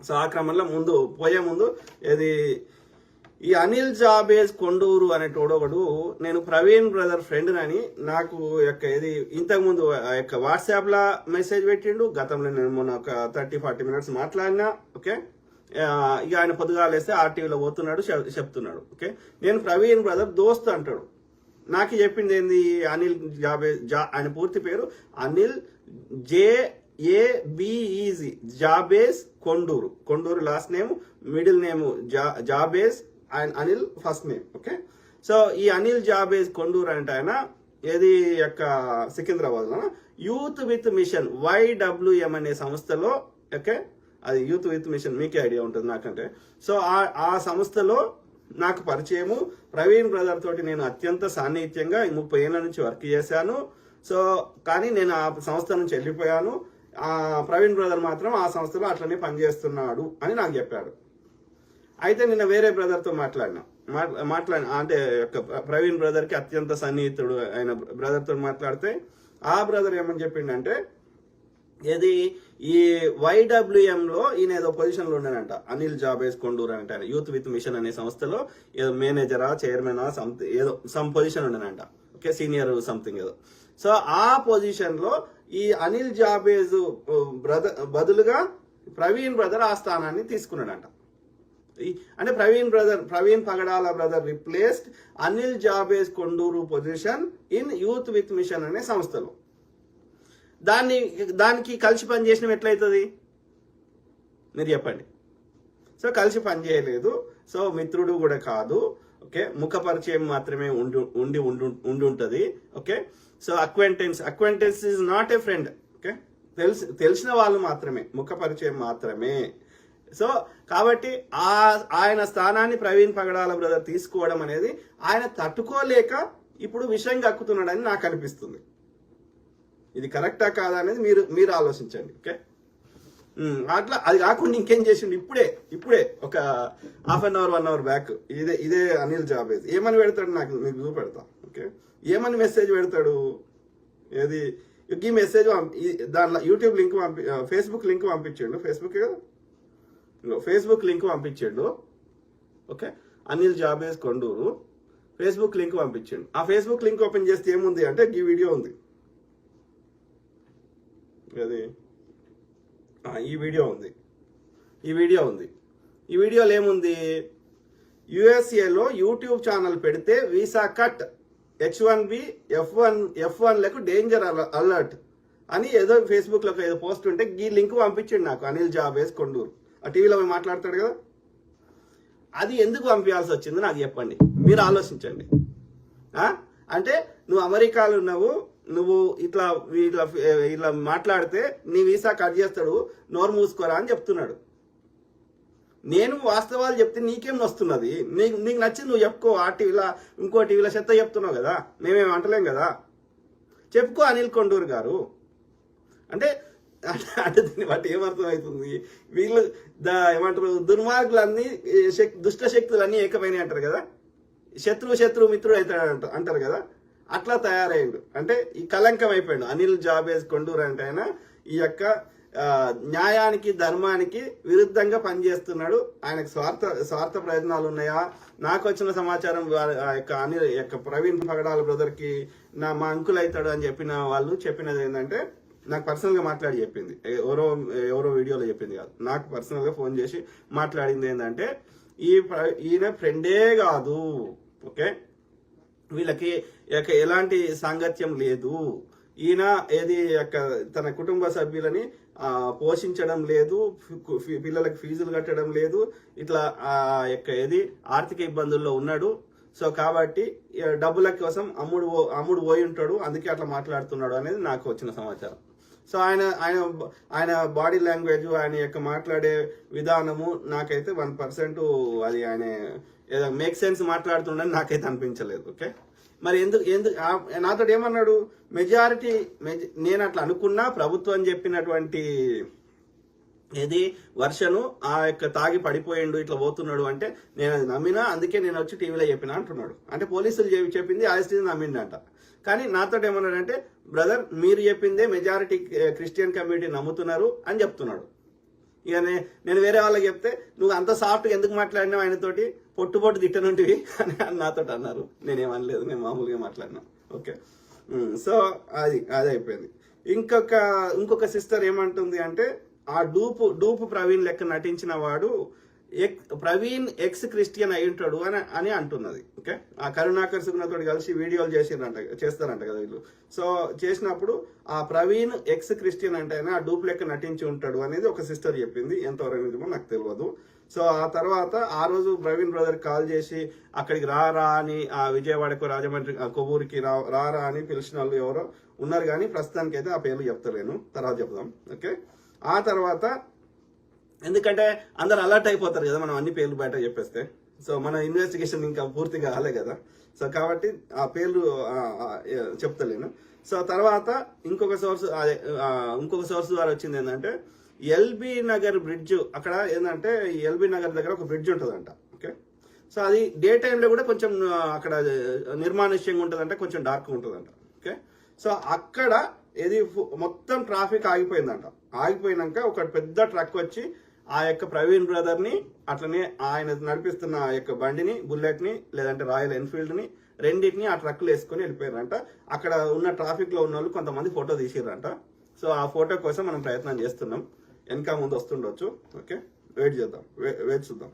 So ఆ క్రమంలో పోయే ముందు ఇది ఈ అనిల్ జాబేజ్ కొండూరు అనేటోడు ఒకడు నేను ప్రవీణ్ బ్రదర్ ఫ్రెండ్ అని నాకు ఇది ఇంతకుముందు వాట్సాప్ లా మెసేజ్ పెట్టిండు. గతంలో నేను మొన్న ఒక 30-40 మినిట్స్ మాట్లాడినా. ఓకే, ఇక ఆయన పొద్దుగాలేస్తే ఆర్టీవీలో పోతున్నాడు, చెప్తున్నాడు. ఓకే, నేను ప్రవీణ్ బ్రదర్ దోస్త్ అంటాడు. నాకు చెప్పింది ఏంది, అనిల్ జాబేజ్ ఆయన పూర్తి పేరు Anil JABEZ Jabez Konduru last name, middle name Jabez and Anil first name. Okay, so ఈ అనిల్ జాబేజ్ కొండూరు అంటే ఆయన సికింద్రాబాద్ లో యూత్ విత్ మిషన్ YWM అనే సంస్థలో, ఓకే, అది యూత్ విత్ మిషన్ మీకే ఐడియా ఉంటుంది నాకంటే. సో ఆ సంస్థలో నాకు పరిచయము. ప్రవీణ్ బ్రదర్ తోటి నేను అత్యంత సాన్నిహిత్యంగా 30 ఏళ్ల నుంచి వర్క్ చేశాను. సో కానీ నేను ఆ సంస్థ నుంచి వెళ్ళిపోయాను. ప్రవీణ్ బ్రదర్ మాత్రం ఆ సంస్థలో అట్లనే పనిచేస్తున్నాడు అని నాకు చెప్పాడు. అయితే నిన్న వేరే బ్రదర్తో మాట్లాడిన అంటే ప్రవీణ్ బ్రదర్కి అత్యంత సన్నిహితుడు ఆయన బ్రదర్తో మాట్లాడితే ఆ బ్రదర్ ఏమని చెప్పిండంటే, ఈ YWM లో ఈయన ఏదో పొజిషన్ లో ఉన్నాడంట, అనిల్ జాబేజ్ కొండూరు అంటే ఆయన యూత్ విత్ మిషన్ అనే సంస్థలో ఏదో మేనేజరా చైర్మనా ఏదో సమ్ పొజిషన్ ఉండనంట. ఓకే, సీనియర్ సంథింగ్ ఏదో. సో ఆ పొజిషన్ లో ఈ అనిల్ జాబేజ్ బదులుగా ప్రవీణ్ బ్రదర్ ఆ స్థానాన్ని తీసుకున్నాడంట. అంటే Praveen Pagadala brother replaced Anil Jabez Konduru position in youth with mission అనే సంస్థలో. దానికి కలిసి పనిచేయడం ఎట్లయితుంది మీరు చెప్పండి. సో కలిసి పనిచేయలేదు. సో మిత్రుడు కూడా కాదు. ఓకే, ముఖ పరిచయం మాత్రమే ఉండి ఉంటుంది. Okay, so acquaintance is not a friend. Okay, తెలిసిన వాళ్ళు మాత్రమే, ముఖ పరిచయం మాత్రమే. సో కాబట్టి ఆయన స్థానాన్ని ప్రవీణ్ పగడాల బ్రదర్ తీసుకోవడం అనేది ఆయన తట్టుకోలేక ఇప్పుడు విషయం కక్కుతున్నాడని నాకు అనిపిస్తుంది. ఇది కరెక్టా కాదా అనేది మీరు ఆలోచించండి. ఓకే, అట్లా అది కాకుండా ఇంకేం చేసిండు ఇప్పుడే ఒక ½ అన్ అవర్ 1 అవర్ బ్యాక్ ఇదే అనిల్ జాబేజ్ ఏమని పెడతాడు నాకు మీకు చూపెడతా. ఓకే, ఏమని మెసేజ్ పెడతాడు, ఈ మెసేజ్ దాంట్లో యూట్యూబ్ లింక్ ఫేస్బుక్ లింక్ పంపించాడు. ఫేస్బుక్ లింక్ పంపించాడు. Okay, Anil Jabez Konduru Facebook link పంపించాడు. ఆ ఫేస్బుక్ లింక్ ఓపెన్ చేస్తే ఏముంది అంటే ఈ వీడియో ఉంది. ఈ వీడియోలో ఏముంది, యుఎస్ఏలో యూట్యూబ్ ఛానల్ పెడితే వీసా కట్, H1B F1లకు డేంజర్ అలర్ట్ అని ఏదో ఫేస్బుక్ లో ఏదో పోస్ట్ ఉంటే ఈ లింక్ పంపించండి నాకు అనిల్ జాబేజ్ కొండూరు. ఆ టీవీలో మాట్లాడతాడు కదా, అది ఎందుకు పంపించాల్సి వచ్చిందో నాకు చెప్పండి, మీరు ఆలోచించండి. అంటే నువ్వు అమెరికాలో ఉన్నావు, నువ్వు ఇట్లా మాట్లాడితే నీ వీసా కట్ చేస్తాడు, నోరు మూసుకోరా అని చెప్తున్నాడు. నేను వాస్తవాలు చెప్తే నీకేం వస్తున్నది, నీకు నచ్చింది నువ్వు చెప్పుకో. ఆ టీవీలో ఇంకో టీవీలో చెత్త చెప్తున్నావు కదా, మేమేం అంటలేం కదా, చెప్పుకో అనిల్ కొండూరు గారు. అంటే దీన్ని బట్టి ఏమర్థం అవుతుంది, వీళ్ళు ఏమంటారు, దుర్మార్గులన్నీ దుష్ట శక్తులన్నీ ఏకమైనవి అంటారు కదా, శత్రువు మిత్రుడు అవుతాడు అంటారు కదా, అట్లా తయారయ్యాడు. అంటే ఈ కలంకం అయిపోయాడు అనిల్ జాబేజ్ కొండూరు అంటే ఆయన ఈ న్యాయానికి ధర్మానికి విరుద్ధంగా పనిచేస్తున్నాడు. ఆయనకు స్వార్థ ప్రయోజనాలు ఉన్నాయా? నాకు వచ్చిన సమాచారం అనిల్ ప్రవీణ్ పగడాల బ్రదర్కి మా అంకుల్ అవుతాడు అని చెప్పినది ఏంటంటే, నాకు పర్సనల్గా మాట్లాడి చెప్పింది, ఎవరో వీడియోలో చెప్పింది కాదు, నాకు పర్సనల్గా ఫోన్ చేసి మాట్లాడింది ఏంటంటే, ఈయన ఫ్రెండే కాదు. ఓకే, వీళ్ళకి ఎలాంటి సాంగత్యం లేదు, ఈయన తన కుటుంబ సభ్యులని పోషించడం లేదు, పిల్లలకు ఫీజులు కట్టడం లేదు, ఇట్లా ఆర్థిక ఇబ్బందుల్లో ఉన్నాడు. సో కాబట్టి డబ్బుల కోసం అమ్ముడు పోయి ఉంటాడు, అందుకే అట్లా మాట్లాడుతున్నాడు అనేది నాకు వచ్చిన సమాచారం. సో ఆయన బాడీ లాంగ్వేజ్, ఆయన మాట్లాడే విధానము నాకైతే 1% అది ఆయన ఏదో మేక్ సెన్స్ మాట్లాడుతుండని నాకైతే అనిపించలేదు. ఓకే, మరి ఎందుకు నాతో ఏమన్నాడు, మెజారిటీ నేను అట్లా అనుకున్నా, ప్రభుత్వం చెప్పినటువంటి వర్షను తాగి పడిపోయిండు ఇట్లా పోతున్నాడు అంటే నేను అది నమ్మినా, అందుకే నేను వచ్చి టీవీలో చెప్పినా అంటున్నాడు. అంటే పోలీసులు చెప్పింది ఆస్తి నమ్మిండంట. కానీ నాతో ఏమన్నాడంటే, బ్రదర్ మీరు చెప్పిందే మెజారిటీ క్రిస్టియన్ కమ్యూనిటీ నమ్ముతున్నారు అని చెప్తున్నాడు. ఇక నేను వేరే వాళ్ళకి చెప్తే నువ్వు అంత సాఫ్ట్గా ఎందుకు మాట్లాడినావు ఆయనతోటి పొట్టు తిట్టనుంటివి అని నాతో అన్నారు. నేనేమనలేదు, నేను మామూలుగా మాట్లాడినా. ఓకే, సో అది అయిపోయింది. ఇంకొక సిస్టర్ ఏమంటుంది అంటే ఆ డూపు ప్రవీణ్ లెక్క నటించిన వాడు ప్రవీణ్ ఎక్స్ క్రిస్టియన్ అయి ఉంటాడు అని అంటున్నది. ఓకే, ఆ కరుణాకర్ సుగుణతో కలిసి వీడియోలు చేస్తారంట కదా వీళ్ళు. సో చేసినప్పుడు ఆ ప్రవీణ్ ఎక్స్ క్రిస్టియన్ అంటే ఆ డూప్ లెక్క నటించి ఉంటాడు అనేది ఒక సిస్టర్ చెప్పింది. ఎంతవరకు నిజమో నాకు తెలియదు. సో ఆ తర్వాత ఆ రోజు ప్రవీణ్ బ్రదర్ కాల్ చేసి అక్కడికి రారా అని ఆ విజయవాడకు రాజమండ్రి కొవ్వూరికి రారా అని పిలిచిన వాళ్ళు ఎవరో ఉన్నారు, కానీ ప్రస్తుతానికి అయితే ఆ పేర్లు చెప్తలేను, తర్వాత చెప్దాం. ఓకే, ఆ తర్వాత ఎందుకంటే అందరు అలర్ట్ అయిపోతారు కదా మనం అన్ని పేర్లు బయట చెప్పేస్తే. సో మన ఇన్వెస్టిగేషన్ ఇంకా పూర్తిగా కాలే కదా, సో కాబట్టి ఆ పేర్లు చెప్తలేను. సో తర్వాత ఇంకొక సోర్స్ ద్వారా వచ్చింది ఏంటంటే ఎల్బీ నగర్ బ్రిడ్జ్, అక్కడ ఏంటంటే ఎల్బీ నగర్ దగ్గర ఒక బ్రిడ్జ్ ఉంటుందంట. ఓకే, సో అది డే టైంలో కూడా కొంచెం అక్కడ నిర్మానుష్యంగా ఉంటుందంట, కొంచెం డార్క్గా ఉంటుందంట. ఓకే, సో అక్కడ ఇది మొత్తం ట్రాఫిక్ ఆగిపోయిందంట. ఆగిపోయినాక ఒక పెద్ద ట్రక్ వచ్చి ఆ యొక్క ప్రవీణ్ బ్రదర్ ని అట్లనే ఆయన నడిపిస్తున్న ఆ యొక్క బండిని, బుల్లెట్ ని లేదంటే రాయల్ ఎన్ఫీల్డ్ ని రెండింటిని ఆ ట్రక్లు వేసుకొని వెళ్ళిపోయారంట. అక్కడ ఉన్న ట్రాఫిక్ లో ఉన్న వాళ్ళు కొంతమంది ఫోటో తీసిరంట. సో ఆ ఫోటో కోసం మనం ప్రయత్నం చేస్తున్నాం, వెనక ముందు వస్తుండొచ్చు. ఓకే, వెయిట్ చూద్దాం.